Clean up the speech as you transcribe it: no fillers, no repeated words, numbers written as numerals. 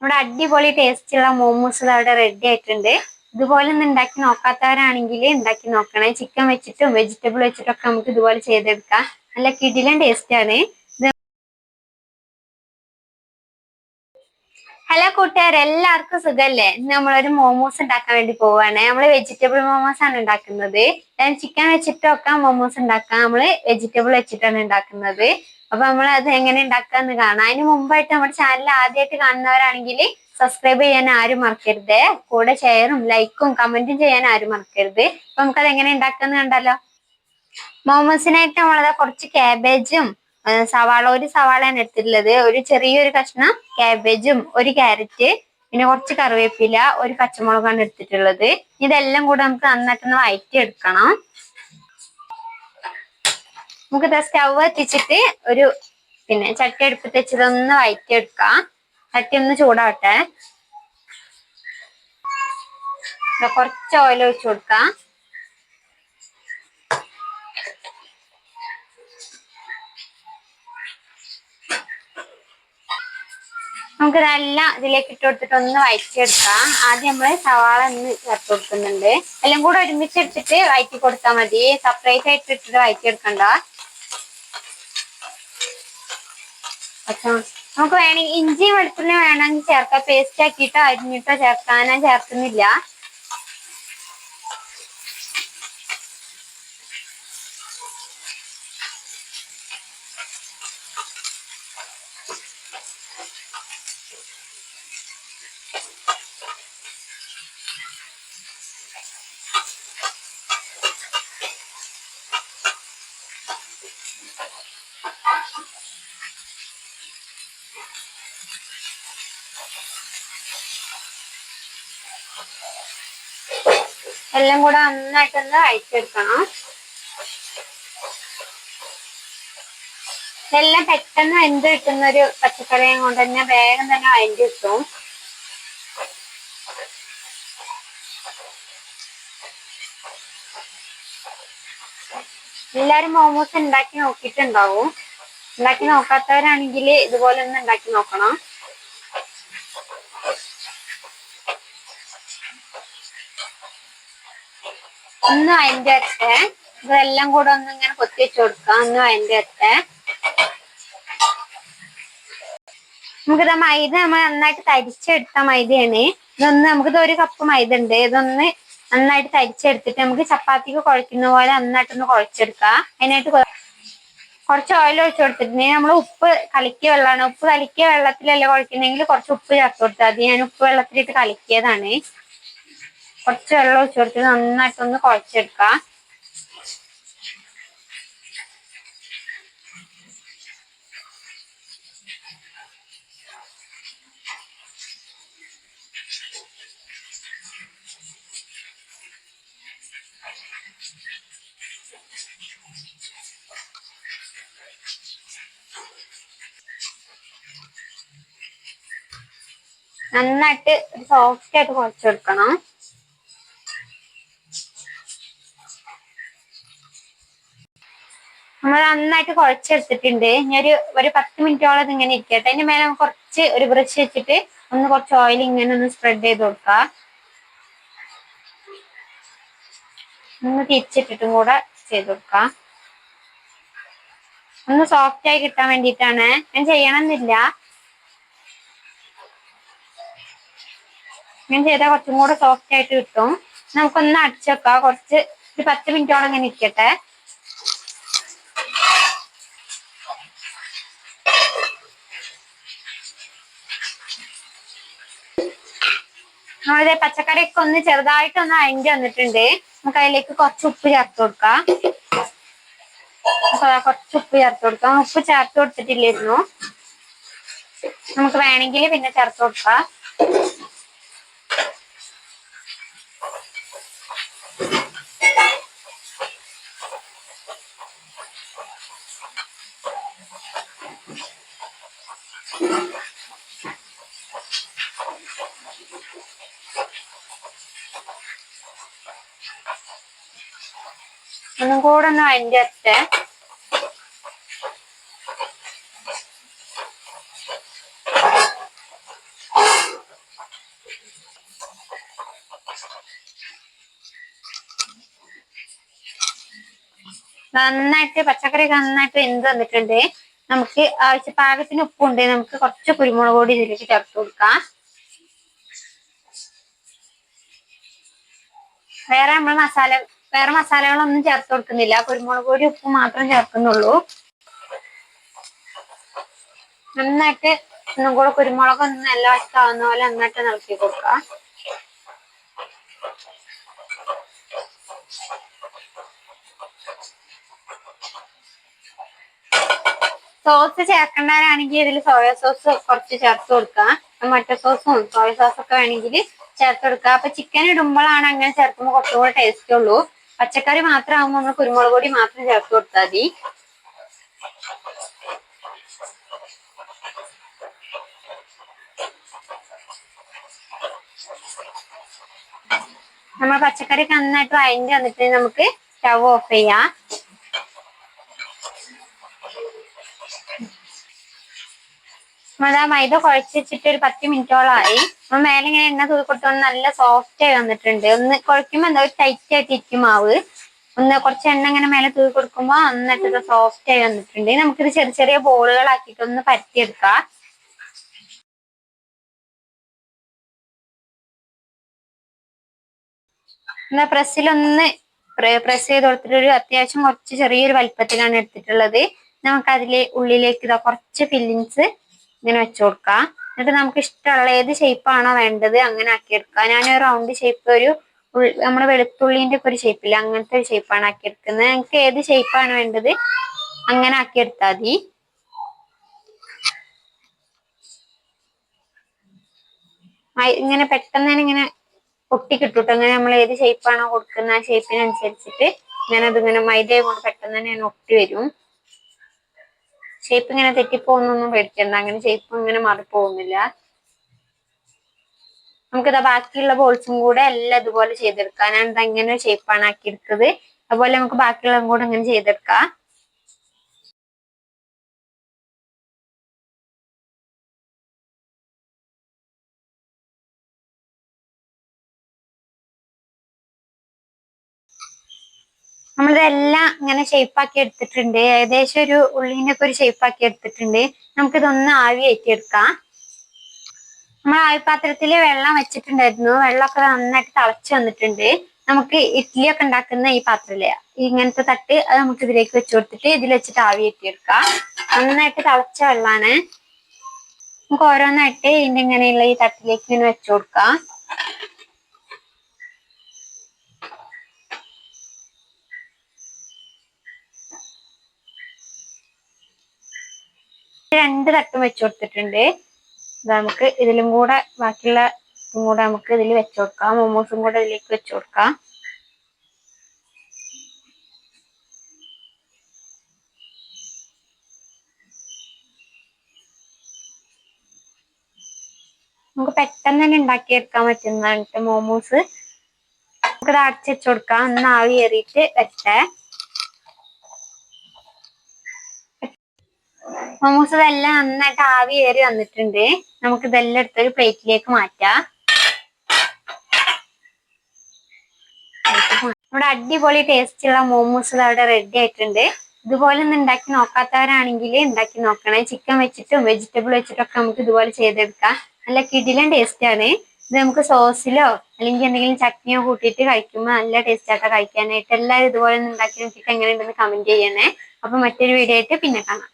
നമ്മുടെ അടിപൊളി ടേസ്റ്റുള്ള മോമോസ് അവിടെ റെഡി ആയിട്ടുണ്ട്. ഇതുപോലെ ഒന്ന് ഉണ്ടാക്കി നോക്കാത്തവരാണെങ്കിൽ ഉണ്ടാക്കി നോക്കണേ. ചിക്കൻ വെച്ചിട്ടും വെജിറ്റബിൾ വെച്ചിട്ടൊക്കെ നമുക്ക് ഇതുപോലെ ചെയ്തെടുക്കാം. നല്ല കിടിലൻ ടേസ്റ്റ് ആണ്. ഹലോ കൂട്ടുകാരെ, എല്ലാവർക്കും സുഖല്ലേ? ഇന്ന് നമ്മളൊരു മോമോസ് ഉണ്ടാക്കാൻ വേണ്ടി പോവാണ്. നമ്മള് വെജിറ്റബിൾ മോമോസ് ആണ് ഉണ്ടാക്കുന്നത്. ചിക്കൻ വെച്ചിട്ടൊക്കെ മോമോസ് ഉണ്ടാക്കാം. നമ്മള് വെജിറ്റബിൾ വെച്ചിട്ടാണ് ഉണ്ടാക്കുന്നത്. അപ്പൊ നമ്മൾ അത് എങ്ങനെ ഉണ്ടാക്കാന്ന് കാണാം. അതിന് മുമ്പായിട്ട് നമ്മുടെ ചാനൽ ആദ്യമായിട്ട് കാണുന്നവരാണെങ്കിൽ സബ്സ്ക്രൈബ് ചെയ്യാൻ ആരും മറക്കരുത്. കൂടെ ഷെയറും ലൈക്കും കമന്റും ചെയ്യാൻ ആരും മറക്കരുത്. അപ്പൊ നമുക്കത് എങ്ങനെ ഉണ്ടാക്കാന്ന് കണ്ടല്ലോ. മോമോസിനായിട്ട് നമ്മളത് കുറച്ച് ക്യാബേജും ഒരു സവാളയാണ് എടുത്തിട്ടുള്ളത്. ഒരു ചെറിയൊരു കഷ്ണം ക്യാബേജും ഒരു ക്യാരറ്റ്, പിന്നെ കുറച്ച് കറിവേപ്പില, ഒരു പച്ചമുളകാണ് എടുത്തിട്ടുള്ളത്. ഇതെല്ലാം കൂടെ നമുക്ക് നന്നായിട്ടൊന്ന് വഴറ്റി എടുക്കണം. നമുക്ക് സ്റ്റവ് എത്തിച്ചിട്ട് ചട്ടി അടുപ്പത്ത് വെച്ചിട്ടൊന്ന് വഴറ്റി എടുക്കാം. ചട്ടി ഒന്ന് ചൂടാവട്ടെ. കുറച്ച് ഓയിൽ ഒഴിച്ചു കൊടുക്കാം. നമുക്ക് ഇതെല്ലാം ഇതിലേക്ക് ഇട്ട് കൊടുത്തിട്ട് ഒന്ന് വഴറ്റിയെടുക്കാം. ആദ്യം നമ്മള് സവാള ഒന്ന് ചേർത്ത് കൊടുക്കുന്നുണ്ട്. എല്ലാം കൂടെ ഒരുമിച്ചെടുത്തിട്ട് വഴറ്റി കൊടുത്താൽ മതി. സെപ്പറേറ്റ് ആയിട്ട് ഇട്ടിട്ട് വഴറ്റിയെടുക്കണ്ട. നമുക്ക് വേണമെങ്കിൽ ഇഞ്ചിയും വെളുത്തുള്ളിയും വേണമെങ്കിൽ ചേർക്കാം. പേസ്റ്റ് ആക്കിയിട്ടോ അരിഞ്ഞിട്ടോ ചേർക്കാൻ. ഞാൻ ചേർക്കുന്നില്ല. എല്ലാം കൂടെ നന്നായിട്ടൊന്ന് വഴറ്റിയെടുക്കണം. ഇതെല്ലാം പെട്ടെന്ന് വെന്ത് കിട്ടുന്ന ഒരു പച്ചക്കറിയും കൊണ്ട് തന്നെ വേഗം തന്നെ വഴറ്റി കിട്ടും. എല്ലാരും മോമോസ് ഉണ്ടാക്കി നോക്കിയിട്ടുണ്ടാവും. ഉണ്ടാക്കി നോക്കാത്തവരാണെങ്കിൽ ഇതുപോലെ ഒന്ന് ഉണ്ടാക്കി നോക്കണം. ഒന്ന് അതിന്റെ അരട്ടെ. ഇതെല്ലാം കൂടെ ഒന്ന് ഇങ്ങനെ കൊത്തി വെച്ച് കൊടുക്കാം. ഒന്ന് അതിന്റെ അരട്ടെ. നമുക്കിത് മൈദ നമ്മൾ നന്നായിട്ട് തരിച്ചെടുത്ത മൈദയാണ്. നമുക്കിത് 1 കപ്പ് മൈദ ഉണ്ട്. ഇതൊന്ന് നന്നായിട്ട് തരിച്ചെടുത്തിട്ട് നമുക്ക് ചപ്പാത്തിക്ക് കുഴക്കുന്ന പോലെ നന്നായിട്ടൊന്ന് കുഴച്ചെടുക്കാം. അതിനായിട്ട് കുറച്ച് ഓയിൽ ഒഴിച്ചു കൊടുത്തിട്ടുണ്ടെങ്കിൽ നമ്മൾ ഉപ്പ് കലക്കിയ വെള്ളമാണ്. ഉപ്പ് കലക്കിയ വെള്ളത്തിലല്ല കുഴക്കുന്നെങ്കിൽ കുറച്ച് ഉപ്പ് ചേർത്ത് കൊടുത്താൽ മതി. ഞാൻ ഉപ്പ് വെള്ളത്തിലിട്ട് കലക്കിയതാണ്. കുറച്ച് വെള്ളം ഒഴിച്ചു കൊടുത്തിട്ട് നന്നായിട്ടൊന്ന് കുഴച്ചെടുക്കാം. നന്നായിട്ട് സോഫ്റ്റ് ആയിട്ട് കുഴച്ചെടുക്കണം. നമ്മൾ നന്നായിട്ട് കുഴച്ചെടുത്തിട്ടുണ്ട്. ഇനി ഒരു 10 മിനിറ്റോളം ഇത് ഇങ്ങനെ ഇരിക്കട്ടെ. അതിന്റെ മേലെ കുറച്ച് ഒരു ബ്രഷ് വെച്ചിട്ട് കുറച്ച് ഓയിൽ ഇങ്ങനെ ഒന്ന് സ്പ്രെഡ് ചെയ്ത് കൊടുക്കുക. ഒന്ന് തിരിച്ചിട്ടിട്ടും കൂടെ ചെയ്ത് കൊടുക്കാം. ഒന്ന് സോഫ്റ്റ് ആയി കിട്ടാൻ വേണ്ടിയിട്ടാണ്. ഞാൻ ചെയ്യണമെന്നില്ല. ഞാൻ ചെയ്താൽ കുറച്ചും കൂടെ സോഫ്റ്റ് ആയിട്ട് കിട്ടും. നമുക്കൊന്ന് അടച്ചു വെക്കാം. ഒരു 10 മിനിറ്റോളം ഇങ്ങനെ ഇരിക്കട്ടെ. നമ്മളിത് പച്ചക്കറിയൊക്കെ ഒന്ന് ചെറുതായിട്ടൊന്ന് അരിഞ്ഞ് വന്നിട്ടുണ്ട്. നമുക്ക് അതിലേക്ക് കുറച്ച് ഉപ്പ് ചേർത്ത് കൊടുക്കാം. കുറച്ച് ഉപ്പ് ചേർത്ത് കൊടുക്കാം. ഉപ്പ് ചേർത്ത് കൊടുത്തിട്ടില്ലായിരുന്നു. നമുക്ക് വേണമെങ്കിൽ പിന്നെ ചേർത്ത് കൊടുക്കാം. ഒന്നും കൂടെ ഒന്ന് അതിൻ്റെ അറ്റ നന്നായിട്ട് പച്ചക്കറിയൊക്കെ നന്നായിട്ട് വെന്ത് വന്നിട്ടുണ്ട്. നമുക്ക് ആവശ്യ പാകത്തിന് ഉപ്പുണ്ട്. നമുക്ക് കുറച്ച് കുരുമുളക് പൊടി ഇതിലേക്ക് ചേർത്ത് കൊടുക്കാം. വേറെ മസാലകളൊന്നും ചേർത്ത് കൊടുക്കുന്നില്ല. കുരുമുളക് പൊടി ഉപ്പ് മാത്രം ചേർക്കുന്നുള്ളൂ. നന്നായിട്ട് ഒന്നും കൂടെ കുരുമുളക് ഒന്ന് നല്ല വശത്താവുന്ന പോലെ നന്നായിട്ട് ഇളക്കി കൊടുക്കാം. സോസ് ചേർക്കേണ്ടവരാണെങ്കിൽ ഇതിൽ സോയ സോസ് കുറച്ച് ചേർത്ത് കൊടുക്കാം. ടൊമാറ്റോ സോസും സോയ സോസും ഒക്കെ വേണമെങ്കിൽ ചേർത്ത് കൊടുക്കുക. അപ്പൊ ചിക്കൻ ഇടുമ്പോഴാണ് അങ്ങനെ ചേർക്കുമ്പോൾ കുറച്ചും കൂടെ ടേസ്റ്റ് ഉള്ളൂ. പച്ചക്കറി മാത്രമാകുമ്പോൾ നമ്മൾ കുരുമുളക് പൊടി മാത്രം ചേർത്ത് കൊടുത്താൽ മതി. നമ്മൾ പച്ചക്കറി നന്നായിട്ട് വഴഞ്ഞ് വന്നിട്ട് നമുക്ക് സ്റ്റവ് ഓഫ് ചെയ്യാം. മൈദ കുഴച്ച് വെച്ചിട്ട് ഒരു 10 മിനിറ്റോളമായി. അപ്പൊ മേലെ ഇങ്ങനെ എണ്ണ തൂക്കി കൊടുത്തോണ്ട് നല്ല സോഫ്റ്റ് ആയി വന്നിട്ടുണ്ട്. ഒന്ന് കുഴക്കുമ്പോ എന്താ ഒരു ടൈറ്റ് ആയിട്ട് ഇരിക്കും മാവ്. ഒന്ന് കുറച്ച് എണ്ണ ഇങ്ങനെ മേലെ തൂക്കി കൊടുക്കുമ്പോ നന്നായിട്ട് സോഫ്റ്റ് ആയി വന്നിട്ടുണ്ട്. നമുക്കിത് ചെറിയ ചെറിയ ബോളുകളാക്കിയിട്ട് ഒന്ന് പരത്തിയെടുക്കാം. എന്നാ പ്രസ് ചെയ്ത് കൊടുത്തിട്ട് അത്യാവശ്യം കുറച്ച് ചെറിയൊരു വലിപ്പത്തിലാണ് എടുത്തിട്ടുള്ളത്. നമുക്ക് അതിലെ ഉള്ളിലേക്ക് ഇതാ കുറച്ച് ഫില്ലിങ്സ് ഇങ്ങനെ വെച്ചു കൊടുക്കാം. എന്നിട്ട് നമുക്ക് ഇഷ്ടമുള്ള ഏത് ഷേപ്പാണോ വേണ്ടത് അങ്ങനെ ആക്കിയെടുക്കാം. ഞാനൊരു റൗണ്ട് ഷേപ്പ്, നമ്മുടെ വെളുത്തുള്ളിന്റെ ഒക്കെ ഒരു ഷേപ്പില്ല, അങ്ങനത്തെ ഒരു ഷേപ്പാണ് ആക്കിയെടുക്കുന്നത്. നിങ്ങൾക്ക് ഏത് ഷേപ്പാണ് വേണ്ടത് അങ്ങനെ ആക്കിയെടുത്താൽ മതി. ഇങ്ങനെ പെട്ടെന്ന് തന്നെ ഇങ്ങനെ ഒട്ടിക്കിട്ടുട്ടോ. അങ്ങനെ നമ്മൾ ഏത് ഷേപ്പാണോ കൊടുക്കുന്ന ആ ഷേപ്പിനനുസരിച്ചിട്ട് അതിങ്ങനെ മൈദ കൊണ്ട് പെട്ടെന്ന് തന്നെ ഒട്ടി വരും. ഷേപ്പ് ഇങ്ങനെ തെറ്റിപ്പോകുന്നൊന്നും പേടിക്കണ്ട. അങ്ങനെ ഷേപ്പ് ഇങ്ങനെ മാറിപ്പോകുന്നില്ല. നമുക്കിതാ ബാക്കിയുള്ള ബോൾസും കൂടെ എല്ലാം ഇതുപോലെ ചെയ്തെടുക്കാം. ഞാൻ ഇങ്ങനെ ഷേപ്പാണ് ആക്കിയെടുത്തത്. അതുപോലെ നമുക്ക് ബാക്കിയുള്ളതും കൂടെ ഇങ്ങനെ ചെയ്തെടുക്കാം. നമ്മളിതെല്ലാം ഇങ്ങനെ ഷേപ്പാക്കി എടുത്തിട്ടുണ്ട്. ഏകദേശം ഒരു ഉള്ളിന്റെ ഒക്കെ ഒരു ഷേപ്പാക്കി എടുത്തിട്ടുണ്ട്. നമുക്കിതൊന്ന് ആവി കയറ്റിയെടുക്കാം. നമ്മൾ ആവിപാത്രത്തിൽ വെള്ളം വെച്ചിട്ടുണ്ടായിരുന്നു. വെള്ളമൊക്കെ നന്നായിട്ട് തിളച്ച് വന്നിട്ടുണ്ട്. നമുക്ക് ഇഡ്ഡലി ഒക്കെ ഉണ്ടാക്കുന്ന ഈ പാത്രമില്ലേ, ഇങ്ങനത്തെ തട്ട്, അത് നമുക്ക് ഇതിലേക്ക് വെച്ച് കൊടുത്തിട്ട് ഇതിൽ വെച്ചിട്ട് ആവി കയറ്റിയെടുക്കാം. നന്നായിട്ട് തിളച്ച വെള്ളമാണ്. നമുക്ക് ഓരോന്നായിട്ട് ഇതിന്റെ ഇങ്ങനെയുള്ള ഈ തട്ടിലേക്ക് ഇങ്ങനെ വെച്ചു കൊടുക്കാം. രണ്ട് തട്ടും വെച്ചു കൊടുത്തിട്ടുണ്ട്. നമുക്ക് ഇതിലും കൂടെ ബാക്കിയുള്ള കൂടെ നമുക്ക് ഇതിൽ വെച്ചു കൊടുക്കാം. മോമോസും കൂടെ ഇതിലേക്ക് വെച്ചു കൊടുക്കാം. നമുക്ക് പെട്ടെന്ന് തന്നെ ഉണ്ടാക്കിയെടുക്കാൻ പറ്റുന്നതാണ് മോമോസ്. നമുക്കിത് അടച്ചു വെച്ചു കൊടുക്കാം. ഒന്ന് ആവി കയറിയിട്ട് വെച്ചേ. മോമോസ് ഇതെല്ലാം നന്നായിട്ട് ആവി കയറി വന്നിട്ടുണ്ട്. നമുക്ക് ഇതെല്ലാം എടുത്തൊരു പ്ലേറ്റിലേക്ക് മാറ്റാം. നമ്മുടെ അടിപൊളി ടേസ്റ്റുള്ള മോമോസ് അവിടെ റെഡി ആയിട്ടുണ്ട്. ഇതുപോലെ ഒന്ന് ഉണ്ടാക്കി നോക്കാത്തവരാണെങ്കിൽ ഉണ്ടാക്കി നോക്കണേ. ചിക്കൻ വെച്ചിട്ടും വെജിറ്റബിൾ വെച്ചിട്ടൊക്കെ നമുക്ക് ഇതുപോലെ ചെയ്തെടുക്കാം. നല്ല കിടിലൻ ടേസ്റ്റ് ആണ്. ഇത് നമുക്ക് സോസിലോ അല്ലെങ്കിൽ എന്തെങ്കിലും ചട്നിയോ കൂട്ടിയിട്ട് കഴിക്കുമ്പോൾ നല്ല ടേസ്റ്റ് ആയിട്ട് കഴിക്കാനായിട്ട്. എല്ലാവരും ഇതുപോലെ ഒന്ന് ഉണ്ടാക്കി നോക്കിയിട്ട് എങ്ങനെയുണ്ടെന്ന് കമന്റ് ചെയ്യണേ. അപ്പൊ മറ്റൊരു വീഡിയോ ആയിട്ട് പിന്നെ കാണാം.